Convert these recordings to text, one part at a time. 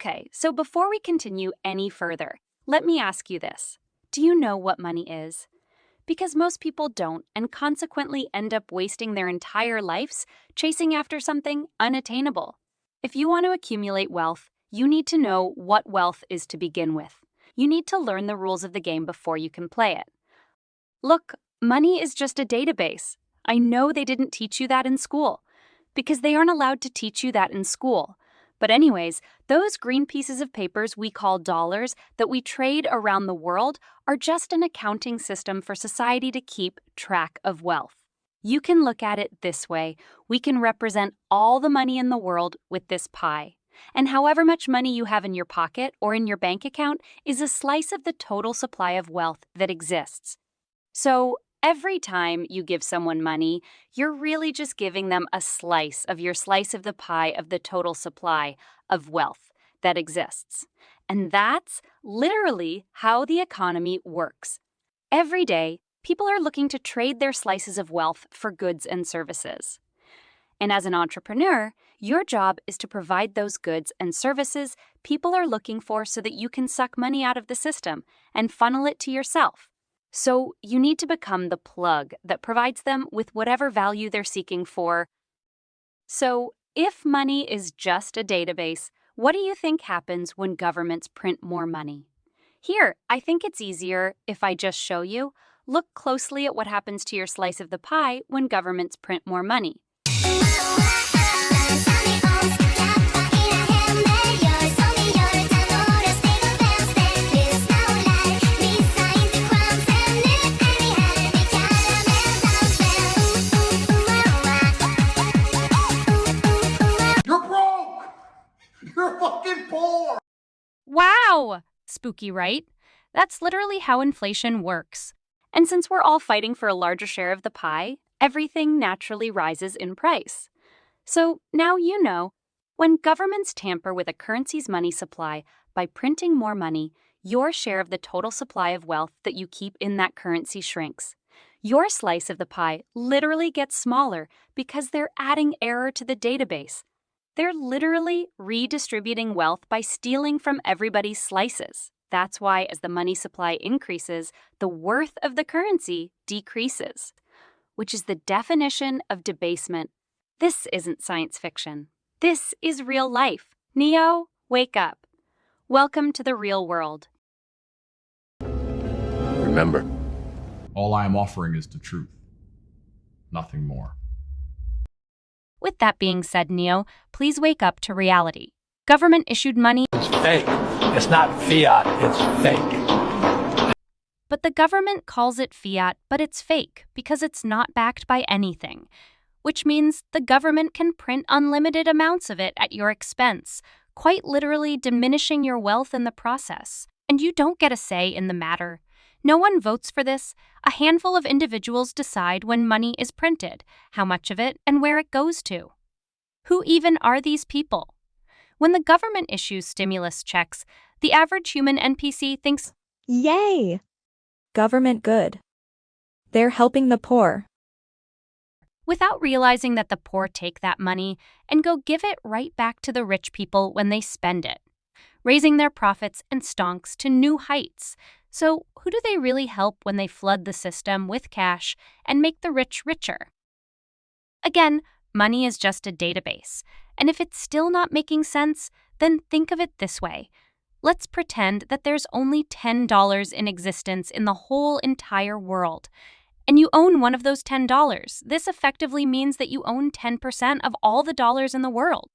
Okay, so before we continue any further, let me ask you this. Do you know what money is? Because most people don't and consequently end up wasting their entire lives chasing after something unattainable. If you want to accumulate wealth, you need to know what wealth is to begin with. You need to learn the rules of the game before you can play it. Look, money is just a database. I know they didn't teach you that in school, because they aren't allowed to teach you that in school. But anyways, those green pieces of papers we call dollars that we trade around the world are just an accounting system for society to keep track of wealth. You can look at it this way. We can represent all the money in the world with this pie. And however much money you have in your pocket or in your bank account is a slice of the total supply of wealth that exists. So, every time you give someone money, you're really just giving them a slice of your slice of the pie of the total supply of wealth that exists. And that's literally how the economy works. Every day, people are looking to trade their slices of wealth for goods and services. And as an entrepreneur, your job is to provide those goods and services people are looking for so that you can suck money out of the system and funnel it to yourself. So you need to become the plug that provides them with whatever value they're seeking for. So if money is just a database, what do you think happens when governments print more money? Here, I think it's easier if I just show you. Look closely at what happens to your slice of the pie when governments print more money. You're fucking poor! Wow! Spooky, right? That's literally how inflation works. And since we're all fighting for a larger share of the pie, everything naturally rises in price. So now you know, when governments tamper with a currency's money supply by printing more money, your share of the total supply of wealth that you keep in that currency shrinks. Your slice of the pie literally gets smaller because they're adding error to the database. They're literally redistributing wealth by stealing from everybody's slices. That's why, as the money supply increases, the worth of the currency decreases, which is the definition of debasement. This isn't science fiction. This is real life. Neo, wake up. Welcome to the real world. Remember, all I am offering is the truth. Nothing more. With that being said, Neo, please wake up to reality. Government-issued money. It's fake. It's not fiat, it's fake. But the government calls it fiat, but it's fake because it's not backed by anything, which means the government can print unlimited amounts of it at your expense, quite literally diminishing your wealth in the process. And you don't get a say in the matter. No one votes for this. A handful of individuals decide when money is printed, how much of it, and where it goes to. Who even are these people? When the government issues stimulus checks, the average human NPC thinks, "Yay! Government good. They're helping the poor." Without realizing that the poor take that money and go give it right back to the rich people when they spend it, raising their profits and stonks to new heights. So who do they really help when they flood the system with cash and make the rich richer? Again, money is just a database, and if it's still not making sense, then think of it this way. Let's pretend that there's only $10 in existence in the whole entire world, and you own one of those $10. This effectively means that you own 10% of all the dollars in the world,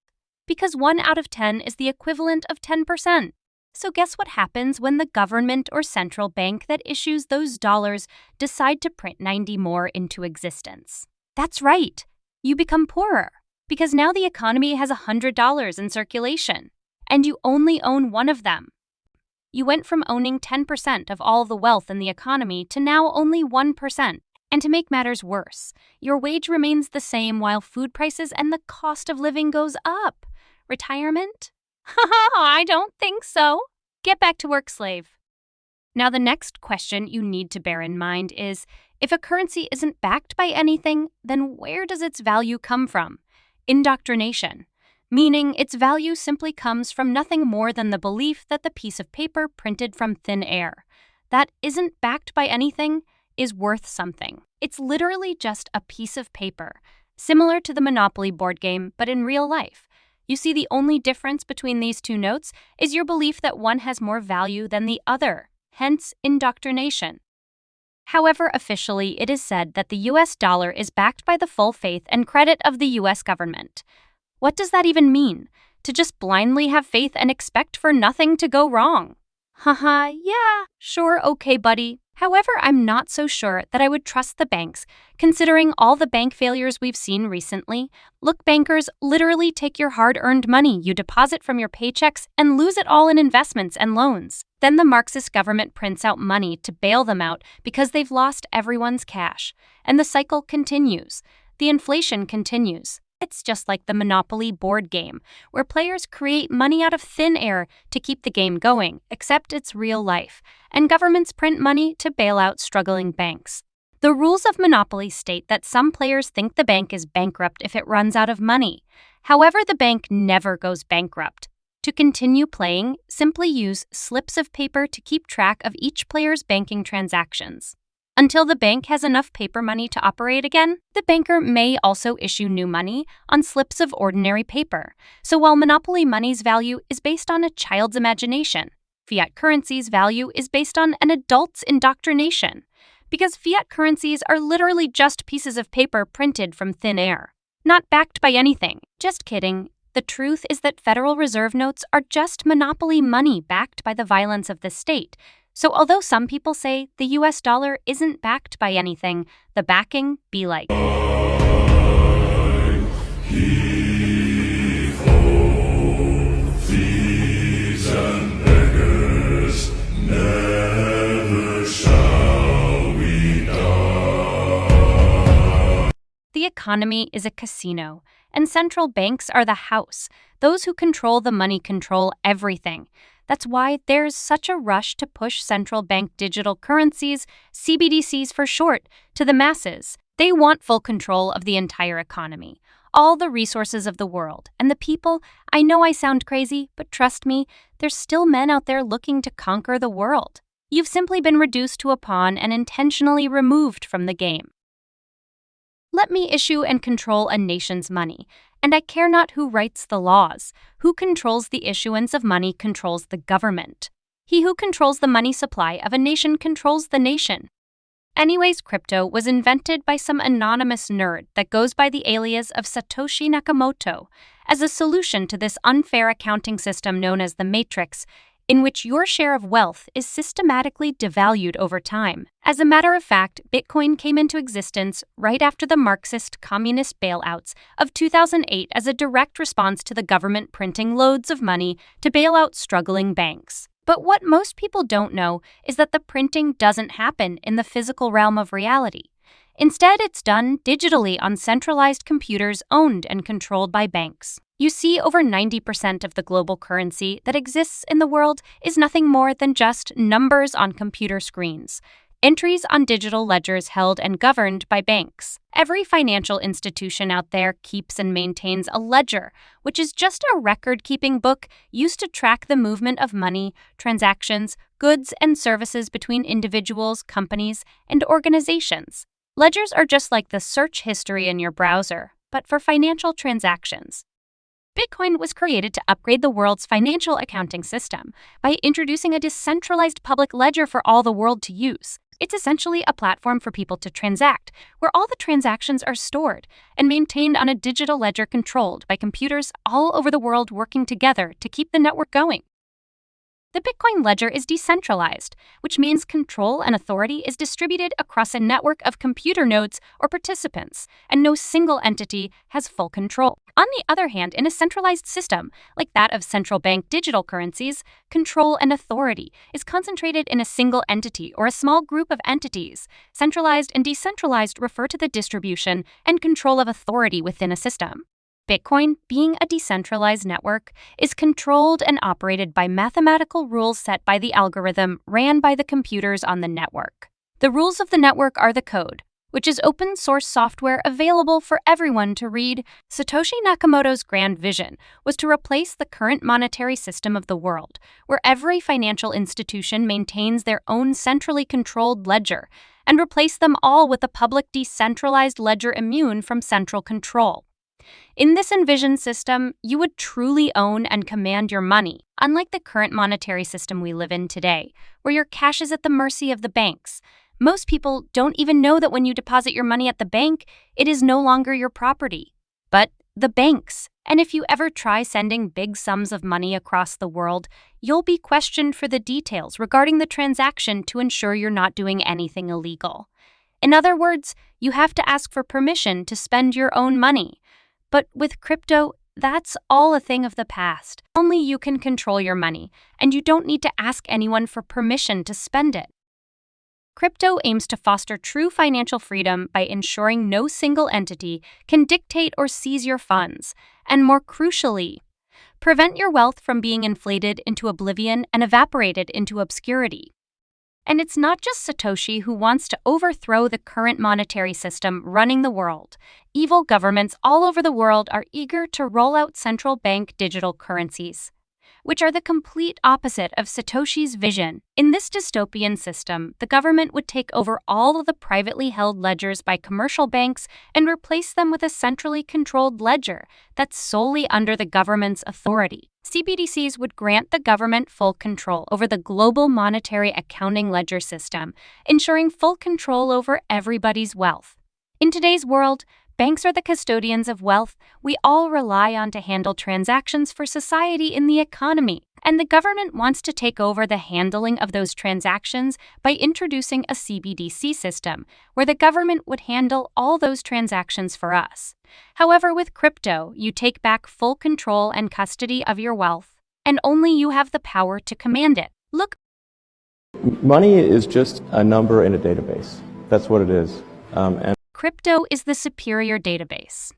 because 1 out of 10 is the equivalent of 10%. So guess what happens when the government or central bank that issues those dollars decide to print 90 more into existence? That's right. You become poorer, because now the economy has $100 in circulation, and you only own one of them. You went from owning 10% of all the wealth in the economy to now only 1%. And to make matters worse, your wage remains the same while food prices and the cost of living goes up. Retirement? I don't think so. Get back to work, slave. Now, the next question you need to bear in mind is, if a currency isn't backed by anything, then where does its value come from? Indoctrination. meaning its value simply comes from nothing more than the belief that the piece of paper printed from thin air, that isn't backed by anything, is worth something. It's literally just a piece of paper, similar to the Monopoly board game, but in real life. You see, the only difference between these two notes is your belief that one has more value than the other, hence indoctrination. However, officially, it is said that the US dollar is backed by the full faith and credit of the US government. What does that even mean? To just blindly have faith and expect for nothing to go wrong? Haha, yeah, sure, okay, buddy. However, I'm not so sure that I would trust the banks, considering all the bank failures we've seen recently. Look, bankers literally take your hard-earned money you deposit from your paychecks and lose it all in investments and loans. Then the Marxist government prints out money to bail them out because they've lost everyone's cash. And the cycle continues. The inflation continues. It's just like the Monopoly board game, where players create money out of thin air to keep the game going, except it's real life, and governments print money to bail out struggling banks. The rules of Monopoly state that some players think the bank is bankrupt if it runs out of money. However, the bank never goes bankrupt. To continue playing, simply use slips of paper to keep track of each player's banking transactions. Until the bank has enough paper money to operate again, the banker may also issue new money on slips of ordinary paper. So while Monopoly money's value is based on a child's imagination, fiat currency's value is based on an adult's indoctrination. Because fiat currencies are literally just pieces of paper printed from thin air, not backed by anything. Just kidding. The truth is that Federal Reserve notes are just monopoly money backed by the violence of the state. So although some people say the US dollar isn't backed by anything, the backing be like. Thieves and beggars, never shall we die. The economy is a casino, and central banks are the house. Those who control the money control everything. That's why there's such a rush to push central bank digital currencies, CBDCs for short, to the masses. They want full control of the entire economy, all the resources of the world, and the people. I know I sound crazy, but trust me, there's still men out there looking to conquer the world. You've simply been reduced to a pawn and intentionally removed from the game. Let me issue and control a nation's money, and I care not who writes the laws. Who controls the issuance of money controls the government. He who controls the money supply of a nation controls the nation. Anyways, crypto was invented by some anonymous nerd that goes by the alias of Satoshi Nakamoto as a solution to this unfair accounting system known as the Matrix, in which your share of wealth is systematically devalued over time. As a matter of fact, Bitcoin came into existence right after the Marxist communist bailouts of 2008 as a direct response to the government printing loads of money to bail out struggling banks. But what most people don't know is that the printing doesn't happen in the physical realm of reality. Instead, it's done digitally on centralized computers owned and controlled by banks. You see, over 90% of the global currency that exists in the world is nothing more than just numbers on computer screens, entries on digital ledgers held and governed by banks. Every financial institution out there keeps and maintains a ledger, which is just a record-keeping book used to track the movement of money, transactions, goods, and services between individuals, companies, and organizations. Ledgers are just like the search history in your browser, but for financial transactions. Bitcoin was created to upgrade the world's financial accounting system by introducing a decentralized public ledger for all the world to use. It's essentially a platform for people to transact, where all the transactions are stored and maintained on a digital ledger controlled by computers all over the world working together to keep the network going. The Bitcoin ledger is decentralized, which means control and authority is distributed across a network of computer nodes or participants, and no single entity has full control. On the other hand, in a centralized system, like that of central bank digital currencies, control and authority is concentrated in a single entity or a small group of entities. Centralized and decentralized refer to the distribution and control of authority within a system. Bitcoin, being a decentralized network, is controlled and operated by mathematical rules set by the algorithm ran by the computers on the network. The rules of the network are the code, which is open source software available for everyone to read. Satoshi Nakamoto's grand vision was to replace the current monetary system of the world, where every financial institution maintains their own centrally controlled ledger, and replace them all with a public decentralized ledger immune from central control. In this envisioned system, you would truly own and command your money, unlike the current monetary system we live in today, where your cash is at the mercy of the banks. Most people don't even know that when you deposit your money at the bank, it is no longer your property, but the bank's. And if you ever try sending big sums of money across the world, you'll be questioned for the details regarding the transaction to ensure you're not doing anything illegal. In other words, you have to ask for permission to spend your own money. But with crypto, that's all a thing of the past. Only you can control your money, and you don't need to ask anyone for permission to spend it. Crypto aims to foster true financial freedom by ensuring no single entity can dictate or seize your funds, and more crucially, prevent your wealth from being inflated into oblivion and evaporated into obscurity. And it's not just Satoshi who wants to overthrow the current monetary system running the world. Evil governments all over the world are eager to roll out central bank digital currencies, which are the complete opposite of Satoshi's vision. In this dystopian system, the government would take over all of the privately held ledgers by commercial banks and replace them with a centrally controlled ledger that's solely under the government's authority. CBDCs would grant the government full control over the global monetary accounting ledger system, ensuring full control over everybody's wealth. In today's world, banks are the custodians of wealth we all rely on to handle transactions for society in the economy, and the government wants to take over the handling of those transactions by introducing a CBDC system, where the government would handle all those transactions for us. However, with crypto, you take back full control and custody of your wealth, and only you have the power to command it. Look, money is just a number in a database. That's what it is. And crypto is the superior database.